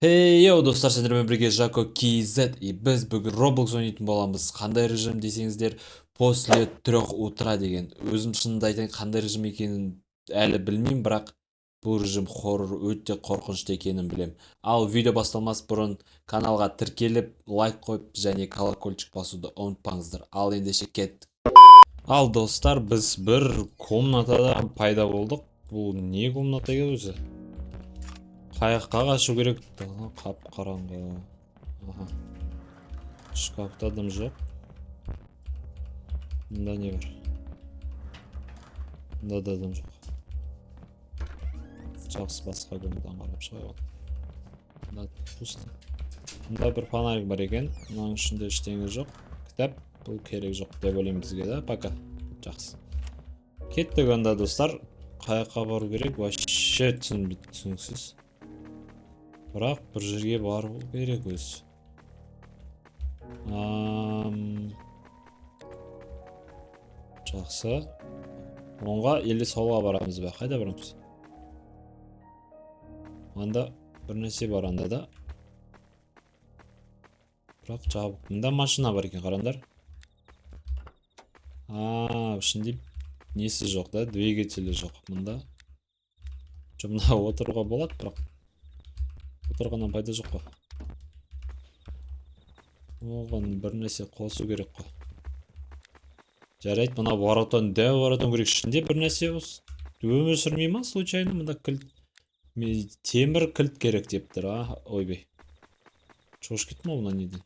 Йоу достар, сендермен бірге Жако KZ и біз бүгін Roblox ойнайтын боламыз. Қандай режим десеңіздер, после 3 утра деген. Өзім шынымды айтайын, қандай режим екенін әлі білмеймін, бірақ бұл режим өте қорқынышты екенін білем. Ал видео басталмас бұрын каналға тіркеліп, лайк қойып және колокольчик басуды ұмытпаңыздар. Ал ендеше кеттік. Ал достар, біз бір комнатада пайда болдық. Бұл не комната еді өзі? Қаяққа қашу керек? Қап қараңғы. Шкафта дым жоқ. Мұнда не бар? Мұнда да дым жоқ. Жақсы, басқа көмеден қарап шығайық. Мұнда пусто. Мұнда бір фонарик бар екен. Мұның ішінде ештеңе жоқ. Кітап, бұл керек жоқ деп ойлаймын бізге да. Пока. Жақсы. Кеттік онда достар. Қаяққа бару керек? Вообще түсініксіз. Бірақ бір жерге бару керек өзі. Жақсы. Оңға или солға барамыз ба? Қайда барамыз? Анда бір нәрсе бар анда да. Бірақ жабық. Мұнда машина бар екен, қараңдар. Ішінде несі жоқ да, двигателі жоқ мұнда. Мұнда отыруға болады, бірақ отырғаннан пайда жоқ қой. Оған бір нәрсе қосу керек қой. Жарайды, мына воротан, дәу воротан керек. Ішінде бір нәрсе өмір сүрмей ма случайно? Мұнда кілт, темір кілт керек дептір. Ойбей. Шош кетті ма мұна неден?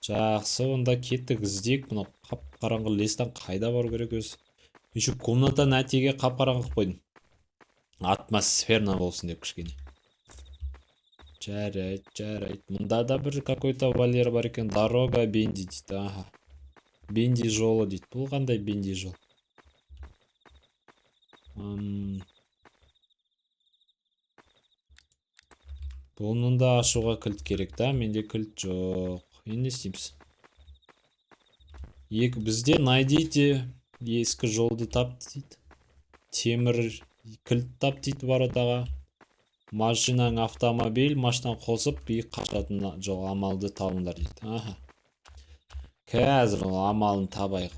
Жақсы, онда кеттік, іздейік. Мұна қап-қараңғы лестен қайда бар керек өзі? Еще комната нәтиге қап-қараңғы қойдым. Атмосферно болсын деп кішкене. Жарайды. Мұнда да бір какой-то валер бар екен. Дорога Бенди дейді. Бенди жолы дейді. Бұл қандай Бенди жол? Бұның да ашуға кілт керек та. Менде кілт жоқ. Енді не істейміз? Бізде найдите ескі жолды тап дейді. Темір кілт тап дейді воротаға. Машинаң автомобиль, машинаны қосып, қашатын жол амалды табыңдар дейді. Қазір амалын табайық,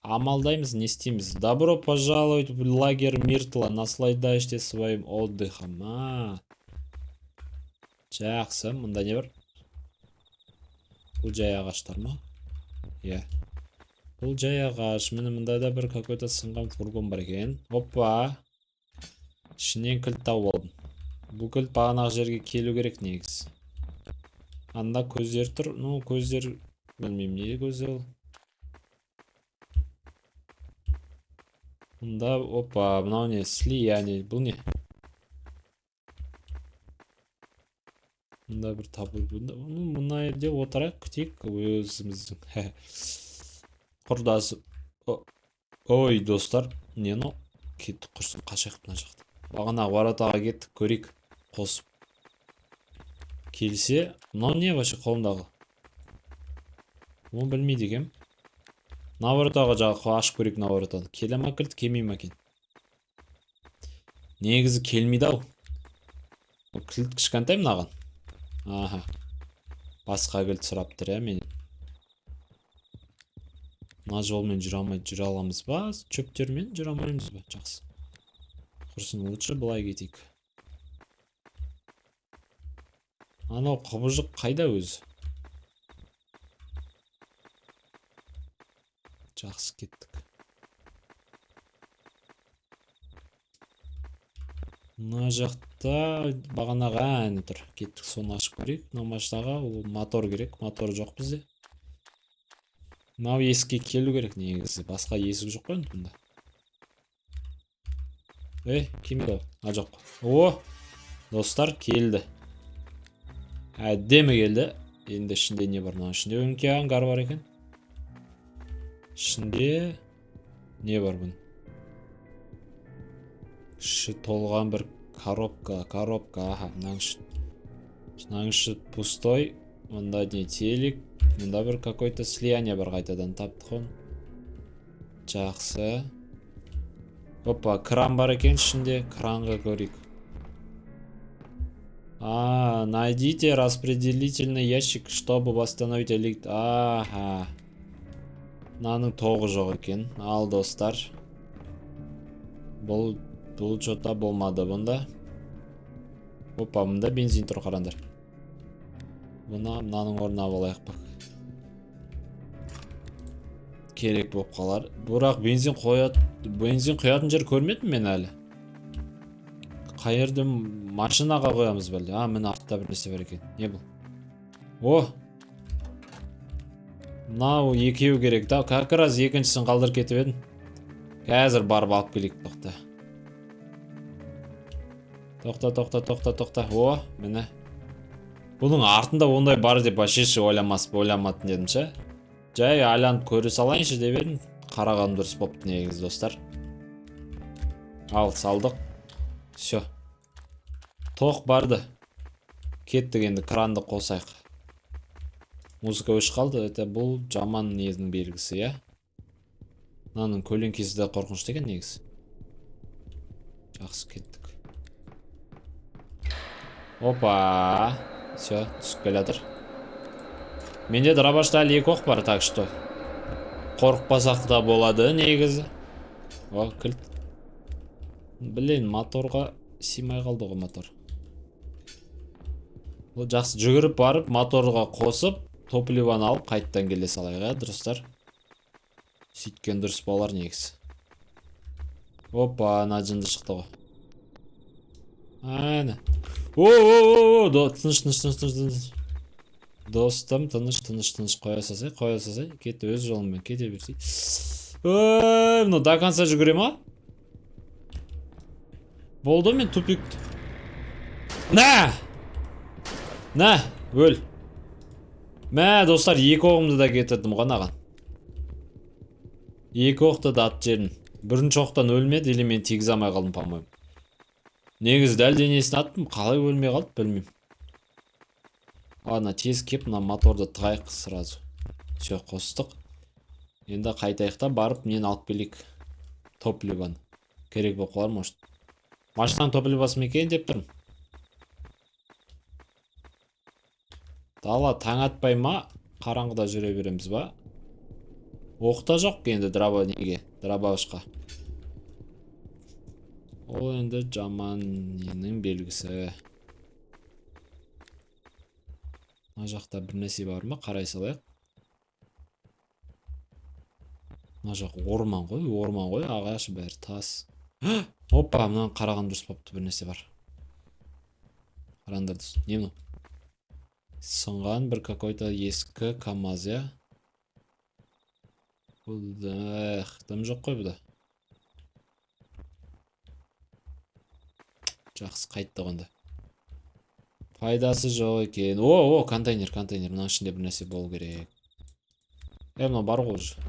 амалдаймыз, не істейміз? Добро пожаловать в лагерь Миртла, наслаждайтесь своим отдыхом. Жақсы, мұнда не бар? Бұл жай ағаштар ма? Бұл жай ағаш. Міне мұнда да бір какой-то сынған фургон бар екен. Опа! Ішінен кілт тауып алдым. Бұл кілт бағанағы жерге келу керек негіз. Анда көздер тұр. Көздер... Білмеймін, неде көздер ол? Мұнда, опа, мынау не? Слияние. Бұл не? Мұнда бір табу. Мұна ерде отырайық, күтейік өзіміздің. Құрдасы. Ой, достар. Не но? Кеттік құрсын, қашайық мұна жақты. Бағана воротаға кеттік, көрейік. Қосып. Келсе, мұнау не башы қолымдағы? Оны білмейді екем. На воротаға жағы ашып көрейік на воротаны. Келе ма кілт, келмей ма екен? Негізі келмейді ау. Кілт кішкентай мынаған. Басқа кілт сұрап тұр, мен. Мына жолмен жүре аламыз ба? Чөптермен жүре алмаймыз ба? Жақсы. Құрсын, лучше былай кетейік. Анау құбыжық қайда өзі? Жақсы, кеттік. Мына жақта бағанағы әні тұр. Кеттік, соны ашып көрейік. Мына машинаға мотор керек. Мотор жоқ бізде. Мынау есікке келу керек негізі. Басқа есік жоқ қой мұнда. Кем еді? Жоқ. Достар, келді. Әдемі келді. Енді ішінде не бар? Ішінде өңке аңғар бар екен. Ішінде не бар бұн? Іші толған бір коробка. Мұның іші пустой. Мұнда не телек. Мұнда бір какой-то слияние бар, қайтадан таптық он. Жақсы. Опа, кран бар екен ішінде. Кранға көрейік. Найдите распределительный ящик, чтобы восстановить элект. Ага. Мынаның тоғы жоқ екен. Ал достар. Бұл что-то болмады бұнда. Опа, мұнда бензин тұр, қараңдар. Мынаның орнына алайық бақ. Керек болып қалар. Бірақ бензин құятын жер көрмедім мен әлі. Қай жерде машинаға қоямыз бәлде. Міне артта бір нәрсе бар екен. Не бұл? Мынау екеу керек та. Как раз екіншісін қалдырып кетіп едім. Қазір барып алып келейік. Тоқта. Міне. Бұның артында ондай бар деп вообще ойламатын едім ше. Жай айланып көре салайыншы деп едім. Қараған дұрыс болыпты негізі достар. Ал салдық. Все. Тоқ барды. Кеттік енді, кранды қосайық. Музыка өш қалды. Бұл жаман нездің белгісі, я? Мынаның көлеңкесі де қорқынышты екен негізі. Жақсы, кеттік. Опа. Все, түсіп келатыр. Менде дробашта әлі 2 оқ бар, так что қорықпасақ та болады негізі. Кілт. Блин, моторға симай қалды ғой мотор. Бұл жақсы жүгіріп барып, моторға қосып, топливаны алып, қайттан келе салайық, дұрыстар. Сөйткен дұрыс болар негізі. Опа, ана жынды шықты ғой. Айна. Тыныш. Достым, тыныш қоя сазай. Кетті, өз жолымен кете берсей. Мұны до конца жүгірем, Болды, мен тупик. Өл. Достар, 2 оғымды да кетірдім ғанаған. 2 оқты да ат жерін. Бірінші оқтан өлмеді, или мен тегіз амай қалдым, по-моему. Негіз дәл денесін аттым, қалай өлмей қалды, білмеймін. Ладно, тез кеп, мына моторды тығайық сразу. Все, қостық. Енді қайтайықта барып, нені алып келейік. Топливаны. Керек болып қалар, может. Машинаның топливасы мекен деп тұрмын. Дала таң атпай ма? Қараңғыда жүре береміз ба? Оқта жоқ енді дробашқа. Ол енді жаман ненің белгісі. Мына жақта бір нәрсе бар ма? Қарай салайық. Мына жақ орман ғой, ағаш бәрі тас. Опа, мұнан қараған дұрыс болыпты, бір нәрсе бар. Қараңдар дұрыс. Не мұны? Сынған бір какой-то ескі КамАЗ, я? Дым жоқ қой бұда. Жақсы, қайтты ғанда. Пайдасы жоқ екен. Контейнер. Мұның ішінде бір нәрсе болу керек. Мұны бар ғой уже.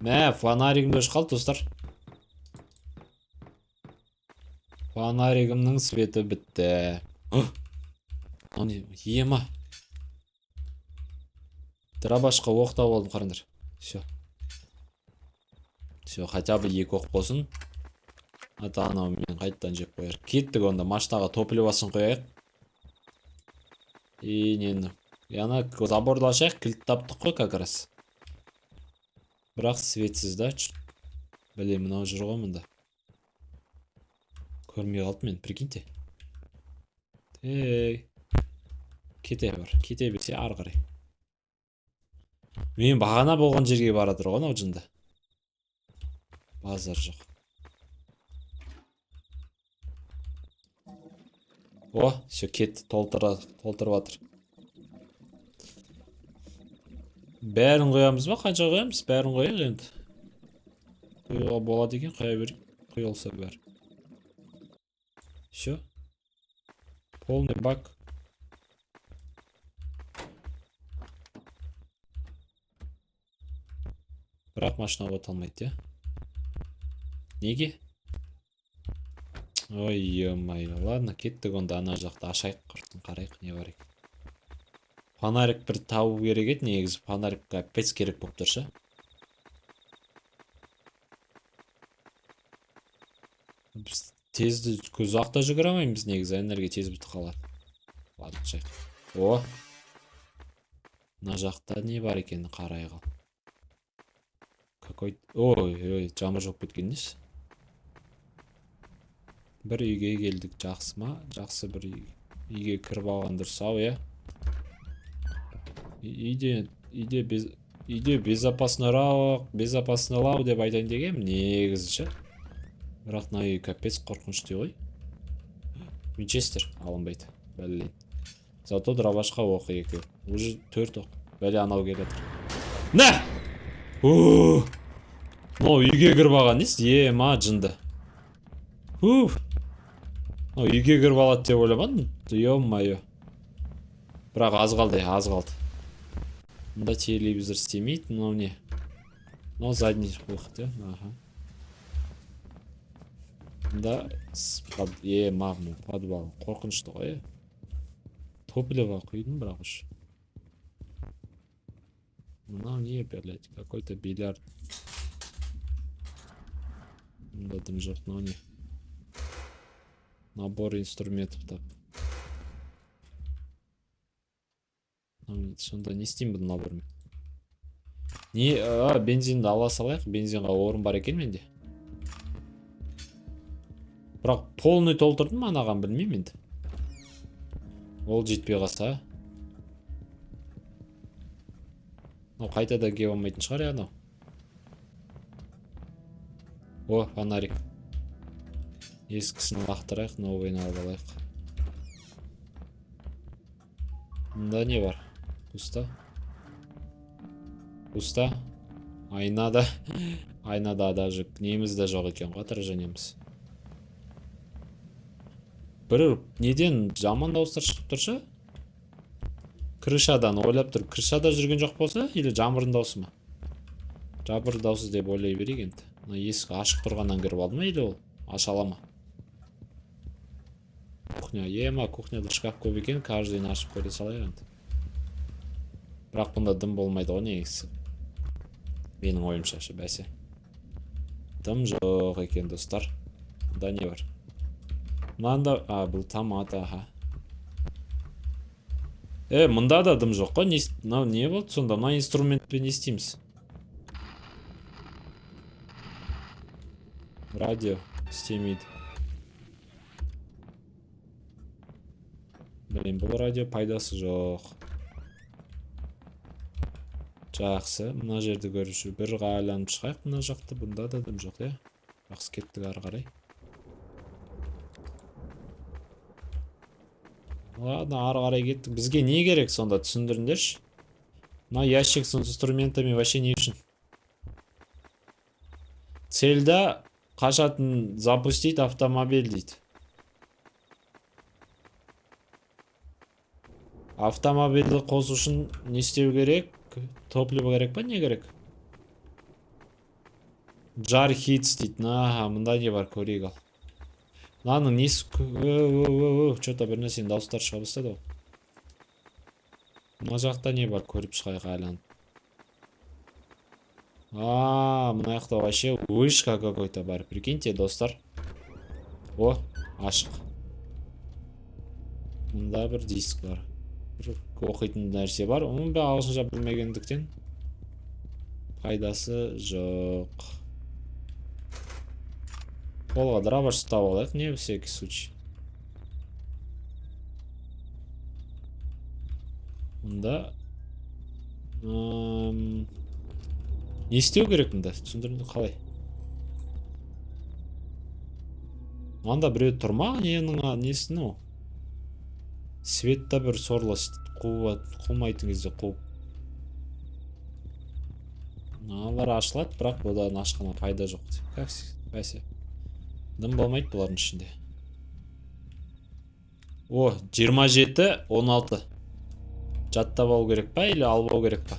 Фонаригімді өш қалды, достар. Фонаригімнің светі бітті. Ема. Дробашқа оқтап олдым, қарандар. Все, хотя бы 2 оқ болсын. Ата-анау мен қайттан жеп қояр. Кеттік онда, машинаға топливасын қояйық. Нені. Яна заборды ашайық, кілт таптық қой как раз. Бірақ светсіз да. Біле, мынау жүр ғой мұнда. Көрмей қалды мен, прикиньте. Кете берсе ары қарай. Мен бағана болған жерге барадыр ғой, ау жында. Базар жоқ. Все, кетті, толтырып атыр. Бәрін қоямыз ба? Қанша қоямыз? Бәрін қояйық енді. Қоюға болады екен, қоя берейік. Қойылса бәрі. Все. Полный бак. Бірақ машина оталмайды, неге? Ой, ё-моё, ладно, кеттік онда, ана жақта ашайық, құртын қарайық, не бар екен. Фонарик бір табу керек еді, негізі фонарикқа пец керек болып тұршы. Біз тезді ұзақта жүгіре алмаймыз, негізі энергия тез бітіп қалады. Алып О, мына жақта не бар екенін қарай қал. Ой, жамыр жоқ кеткен несі? Бір үйге келдік, жақсы ма? Жақсы бір үйге кіріп алған дұрыс ау, иә? Үйде безопаснылау деп айтайын дегем, негізі. Бірақ мына үй капец қорқынышты ғой. Винчестер алынбайды, бәлелейін. Зато дробашқа оқы екі. Уже 4 оқ. Бәле анау келеді. Нә! Мынау үйге кіріп алған несі? Ма жынды. Үйге кіріп алады деп ойламадым. Ё-майо. Бірақ аз қалды. Мында телевизор істемейді, мынау не? Мынау задний выход, иә? Мында подвал. Қорқынышты ғой, топливо құйдым бірақ үш. Мынау не, блядь, какой-то бильярд. Мында дым жоқ, мынау не? Набор инструментов тап. Сонда не істеймін бұл набормен? Бензинді ала салайық, бензинға орын бар екен менде. Бірақ полный толтырдым анаған, білмеймін енді. Ол жетпей қалса. Қайта да кеп алмайтын шығар, анау. Фонарик. Ескісін лақтырайық, новыйын алып алайық. Мында не бар? Пусто. Айнада даже неміз де жоқ екен, отражениеміз. Бір неден жаман дауыстар шығып тұршы? Крышадан ойлап тұр. Крышада жүрген жоқ болса, или жамырын даусы ма? Жамыр даусы деп ойлай берейік енді. Есік ашық тұрғаннан кіріп алды ма, или ол ашала ма? Кухня, кухняда шкаф көп екен, каждыйын ашып көре салайық енді. Бірақ бұнда дым болмайды ғой негізі. Менің ойымша, бәсе. Дым жоқ екен, достар. Бұнда не бар? Мында, бұл томат, мұнда да дым жоқ қой. Не болды сонда? Мына инструментпен не істейміз? Радио істемейді. Блин, бұл радио пайдасы жоқ. Жақсы, мына жерді көруші. Бір ғайланып шығайық мына жақты. Бұнда да дым жоқ, Жақсы кеттік ары қарай. Ладно, ары қарай кеттік. Бізге не керек сонда, түсіндіріңдерші? Мына ящик с инструментами вообще не үшін? Цельда қашатын запустить автомобиль дейді. Автомобильді қосу үшін не істеу керек? Топливо керек па, не керек? Jar hits дейді. Мұнда не бар, көрейік ал. Мынаның несі... Что-то бір нәрсенің дауыстар шыға бастады ғой. Мына жақта не бар, көріп шығайық айланып. Мына жақта вообще вышка какой-то бар. Прикиньте, достар. Ашық. Мында бір диск бар. Бір оқитын нәрсе бар. Оның бе ағылшынша білмегендіктен пайдасы жоқ. Қолға дробаш ұстап алайық, не всякий случай. Мұнда не істеу керек мұнда? Түсіндіріңді қалай? Мында біреу тұрма? Несін о? Светта бір сорлы қумайтын кезде қуып. Алар ашылады, бірақ бұдан ашқана пайда жоқ. Бәсе. Дым болмайды бұлардың ішінде. 27-16. Жаттап алу керек па, или албау керек па?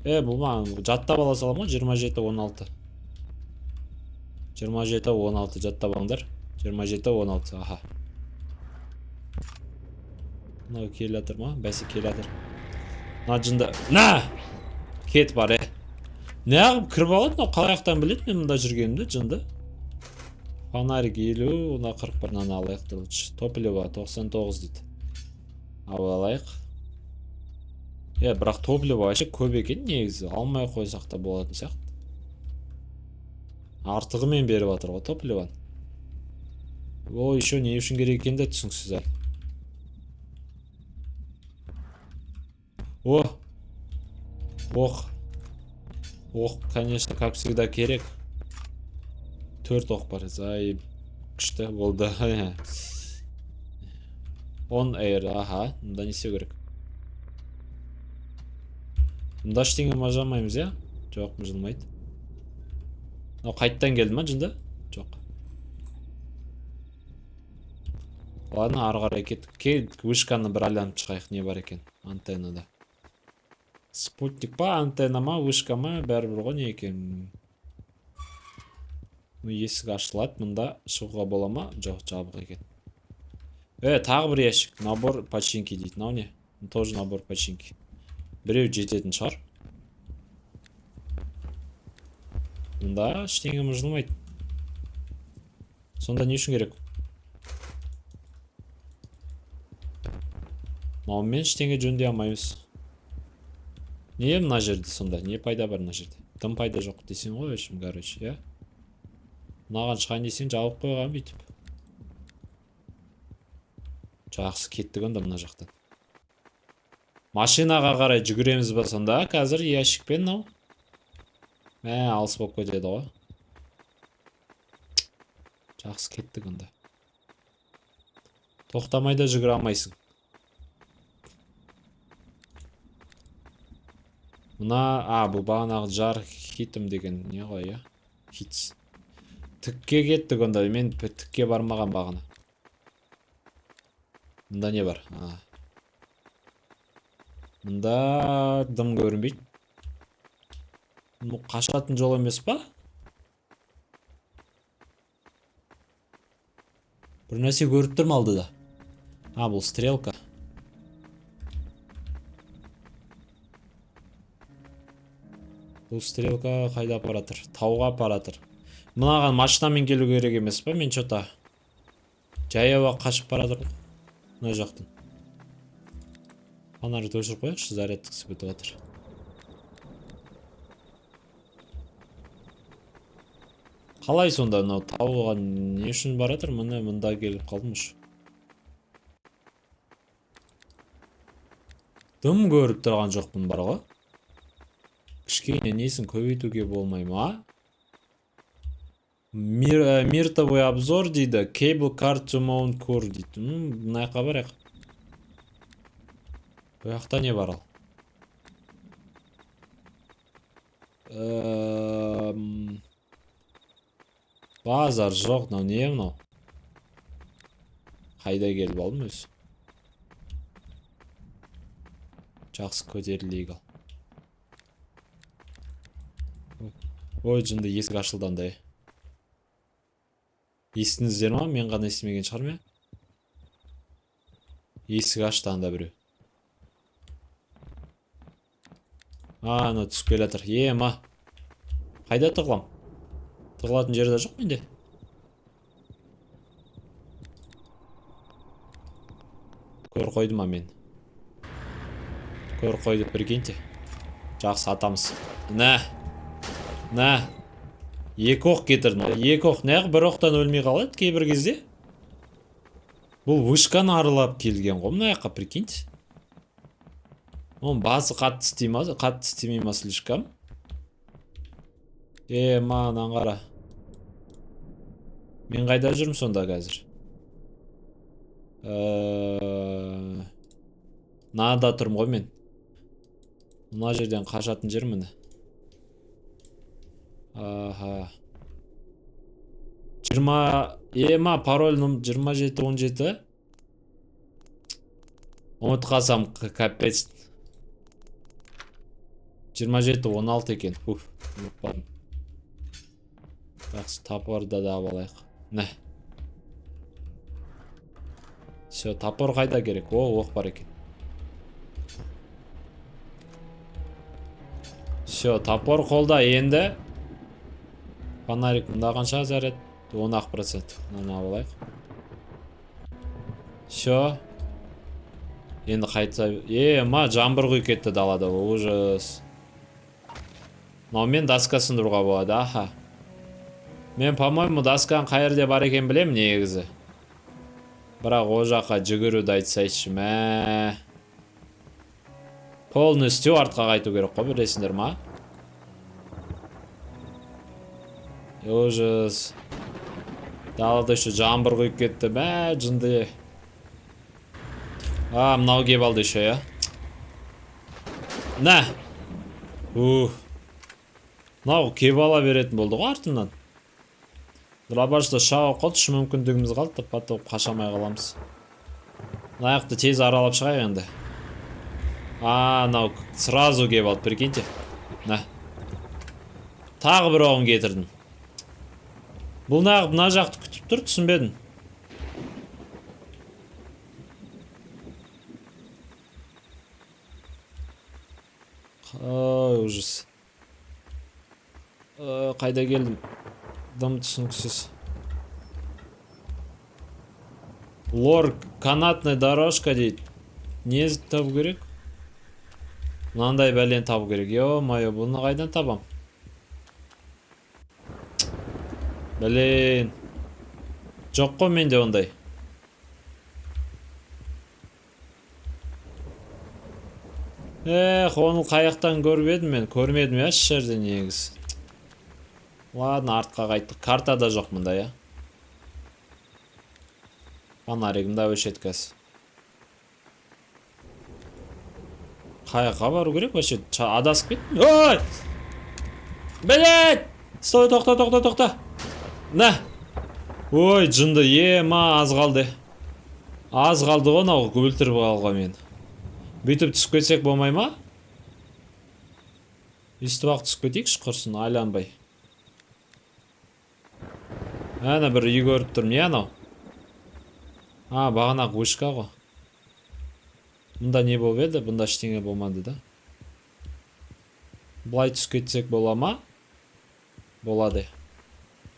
Бұл ма, жаттап ала салам ғой, 27-16. 27-16 жаттап алыңдар. 27-16, аха. Мынау келе атыр ма? Бәсе келе атыр. Мына жында... Кет бар, Не ағып кіріп алады, қалай ақтан біледі мен мұнда жүргенімді, жынды. Фонарик 50, мына 41-нан алайық лучше. Топливо 99 дейді. Алайық. Бірақ топливо вообще көп екен негізі. Алмай қойсақ та болатын сияқты. Артығымен беріп жатыр ғой топливоны. Ол еще не үшін керек екен де түсініксіз әлі. Ох, конечно, как всегда керек. 4 оқ бар. Күшті болды. 10 air, аха, мұнда не істеу керек? Мұнда ештеңе мажамаймыз, я? Жоқ, мұжылмайды. Қайттан келді ма жында? Жоқ. Ладно, ары қарай кеттік. Вышканы бір айланып шығайық, не бар екен антеннада. Спутник па, антенна ма, вышка ма, бәрібір ғой не екен. Есік ашылады, мұнда шығуға бола ма? Жоқ, жабық екен. Тағы бір ящик. Набор починки дейді. Мынау не? Тоже набор починки. Біреу жететін шығар. Мұнда ештеңе мұжылмайды. Сонда не үшін керек? Мынаумен ештеңе жөндей алмаймыз. Не мына жерде сонда? Не пайда бар мына жерде? Тым пайда жоқ десең ғой, өшім, короче, я? Мынаған шығайын десең жауып қойған бүйтіп. Жақсы кеттік онда мына жақтан. Машинаға қарай жүгіреміз ба сонда? Қазір ящикпен мынау. Алыс болып кетеді ғой. Жақсы кеттік онда. Тоқтамай да жүгіре алмайсың. Мына, бұл бағанағы жар хитім деген не ғой, я? Хитс. Тікке кеттік онда, мен тікке бармаған бағана. Мұнда не бар? Мұнда дым көрінбейді. Қашатын жол емес па? Бір нәрсе көріп тұрм алдыда. Бұл стрелка. Бұл стрелка қайда апаратыр? Тауға апаратыр. Мынаған машинамен келу керек емес па? Мен что-то жаяуға қашып баратыр. Мына жақтан. Фонарьды өшіріп қояқшы, зарядтықсы бітіп жатыр. Қалай сонда мынау тауға не үшін баратыр? Мұнда келіп қалдымыш. Дым көріп тұрған жоқпын бар ғой. Кішкене несін көбейтуге болмай ма? Миртовый обзор дейді. Cable card to mount core дейді. Бұнайқа барайық. Бұяқта не бар ал? Базар жоқ, мынау не мынау? Қайда келіп алдым өзі? Жақсы көтерілейік ал. Ой, жынды есік ашылдандай. Естіңіздер ма? Мен ғана естімеген шығар ма? Есік ашты анда біреу. Ана түсіп келе жатыр. Ма. Қайда тығылам? Тығылатын жерде жоқ менде. Көр қойды ма мен? Көр қойды прикиньте. Жақсы атамыз. Нә. Екі оқ кетірдім. Екі оқ. Неғып бір оқтан өлмей қалады кейбір кезде. Бұл вышканы арылап келген ғой. Мынаяққа прикиньте. Оның басы қатты істемей ма слишком? Маған қара. Мен қайда жүрмін сонда қазір? Нада тұрмын ғой мен. Мына жерден қашатын жер міне. Пароль 2717. Ұмыт қалсам капец. 2716 екен. Ұмытпадым. Жақсы, тапорды да алайық. Все, тапор қайда керек? Оқ бар екен. Все, тапор қолда енді. Фонарик мұнда қанша заряд? 10%. Мына алайық. Все. Енді қайтса... ма жаңбыр құйып кетті далада. Ужас. Мен доскасын ұруға болады. Аха. Мен, по-моему, досканың қай жерде бар екен білем негізі. Бірақ о жаққа жүгіруді айтсайшы. Полностью артқа қайту керек қой, білесіңдер ма? Ужас. Далада еще жаңбыр құйып кетті. Жынды. Мынау кеп алды еще, я. Мынау кеп ала беретін болды ғой артымнан. Дробашта шауы қолтышы мүмкіндігіміз қалды, потом қашамай қаламыз. Аяқты тез аралап шығайық енді. Мынау сразу кеп алды, прикиньте. Тағы бір оғын кетірдім. Бұл нағып мына жақты күтіп тұр, түсінбедім. Ужас. Қайда келдім? Дым түсініксіз. Лор, канатная дорожка дейді. Не табу керек? Мынандай бәлен табу керек. Йо-майо, бұны қайдан табам? Блин. Жоқ қой менде ондай. Оны қаяқтан көрмедім мен. Көрмедім я жерде негіз. Ладно, артқа қайттық. Картада жоқ мұнда, я. Фонаригімді өшеткәс. Қаяққа бару керек вообще? Адасып кеттім. Ой! Блять! Стой, тоқта. Ой, жынды, аз қалды. Аз қалды ғой, нау өлтіріп қалға мен. Бүйтіп түсіп кетсек болмай ма? Үсті вақыт түсіп кетейікші құрсын, айланбай. Бір үй көріп тұрмын, не анау? Бағанақ өшка ғой. Мұнда не болып еді? Бұнда ештеңе болмады да. Бұлай түсіп кетсек бола ма? Болады.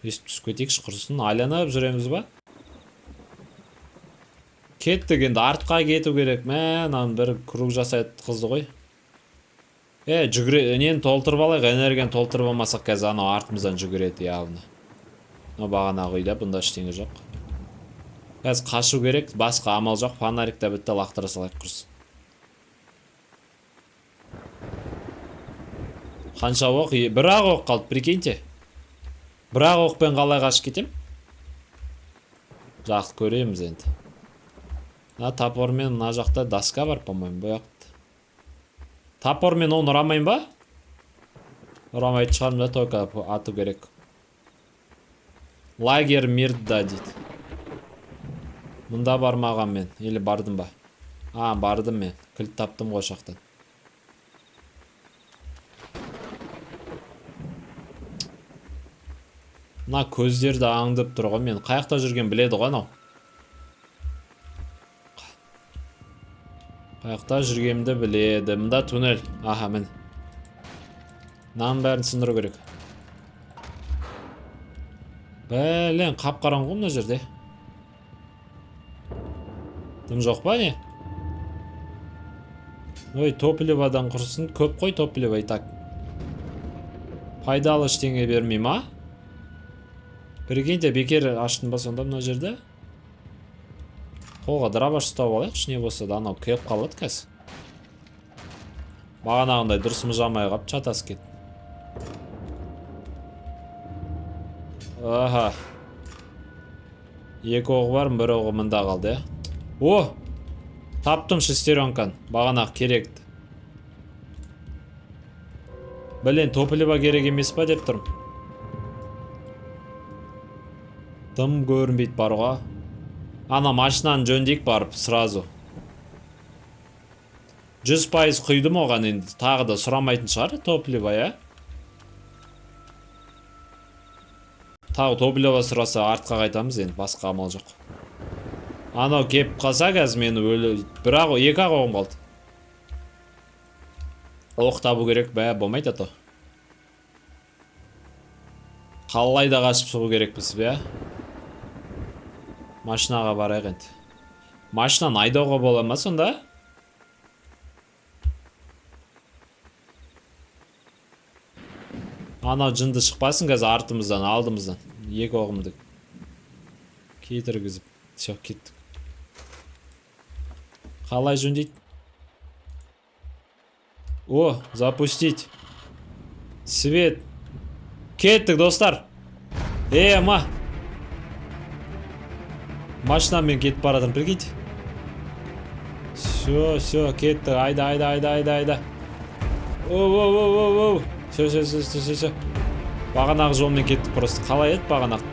Өстіп түсіп кетейікші құрсын, айланып жүреміз ба? Кеттік енді, артқа кету керек. Бір круг жасайды қызды ғой. Нені толтырып алайық, энергияны толтырып алмасақ қазір анау артымыздан жүгіреді явно. Бағанағы үйде, бұнда ештеңе жоқ. Қазір қашу керек, басқа амал жоқ, фонарикті бітті лақтыра салайық құрсын. Қанша оқ? Бір-ақ оқ қалды, прикиньте. Бір-ақ оқпен қалай қашып кетем? Жақсы көреміз енді. Топормен мына жақта доска бар, по-моему, бұяқты. Топормен оны ұрамайын ба? Ұрамайды шығарым да, только ату керек. Лагер мирда дейді. Мұнда бармаған мен, или бардым ба? Бардым мен, кілт таптым ғой шақтан. Мына көздерді аңдып тұр ғой, мен қаяқта жүрген біледі ғой анау. Қаяқта жүргенімді біледі. Мұнда туннель. Мін. Мынаның бәрін сындыру керек. Блин, қап-қараңғы мына жерде. Дым жоқ па не? Ой, топливадан құрсын. Көп қой топлива и так. Пайдалы ештеңе бермей ма? Прикиньте, бекер аштың ба сонда мына жерде? Қолға дробаш ұстап алайықшы, не болса да анау кеп қалады қазір. Бағанағындай дұрысымыз жамай қап, чатас кет. Екі оғы бар, бір оғы мында қалды, я. Таптым шестеренкан, бағанақ керекті. Блин, топлива керек емес па деп тұрмын. Дым көрінбейді баруға. Ана машинаны жөндейік барып, сразу. 100% құйдым оған енді. Тағы да сұрамайтын шығар, топлива, я? Тағы топлива сұраса артқа қайтамыз енді, басқа амал жоқ. Анау кеп қалса қазір мені өлі... Бірақ екі-ақ оғым қалды. Оқ табу керек, болмайды ато. Қалай да қашып шығу керек біз, Машинаға барайық енді. Машинаны айдауға бола ма сонда? Анау жынды шықпасын қазір артымыздан, алдымыздан. Екі оғымды кетіргізіп. Все, кеттік. Қалай жөндейді? О, запустить. Свет. Кеттік, достар. Ма. Машинамен кетіп барадым, прикиньте. Все, кеттік. Айда. Оу. Все. Бағанағы жолмен кеттік просто. Қалай еді бағанағы?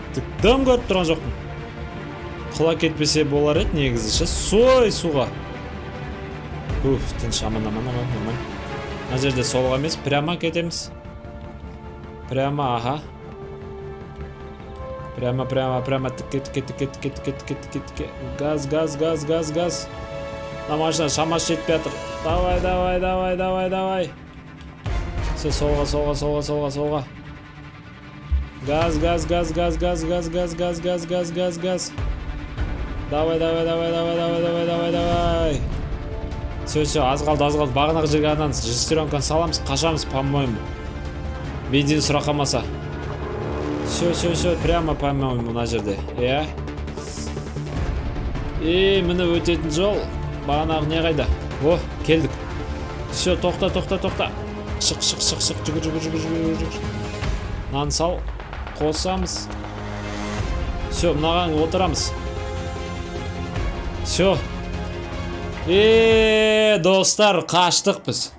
Дым көріп тұрған жоқпын. Құла кетпесе болар еді негізі ше. Сой суға. Тыныш, аман. Мына жерде солға емес, прямо кетеміз. Прямо, аха. Прямо. Тік. Газ. На машина шамасы жетпей жатыр. Давай. Все, солға. Газ. Давай. Все, аз қалды. Бағанағы жерге адан жестеренканы саламыз, қашамыз, по-моему. Бензин сұрақамаса. Все, прямо, по-моему, мына жерде. Міне өтетін жол. Бағанағы не қайда? О, келдік. Все, тоқта. Шық. Жүгір. Нан сал. Қосамыз. Все, мынаған отырамыз. Все. Достар, қаштық біз.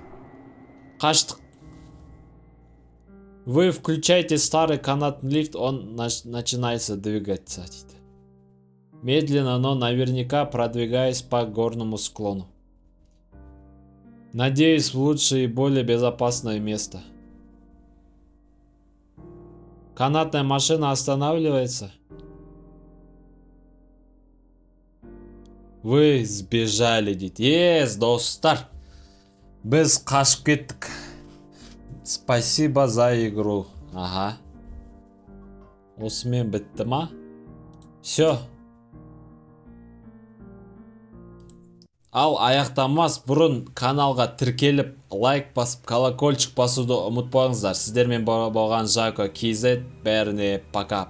Вы включаете старый канатный лифт, он начинается двигаться. Медленно, но наверняка продвигаясь по горному склону. Надеюсь, в лучшее и более безопасное место. Канатная машина останавливается. Вы сбежали, дейді. Достар. Біз қашып кеттік. Спасибо за игру. Ага. Осымен бітті ма? Все. Ал аяқтамас бұрын каналға тіркеліп, лайк басып, колокольчик басуды ұмытпаңыздар. Сіздермен болған Жако KZ. Бәріне пока.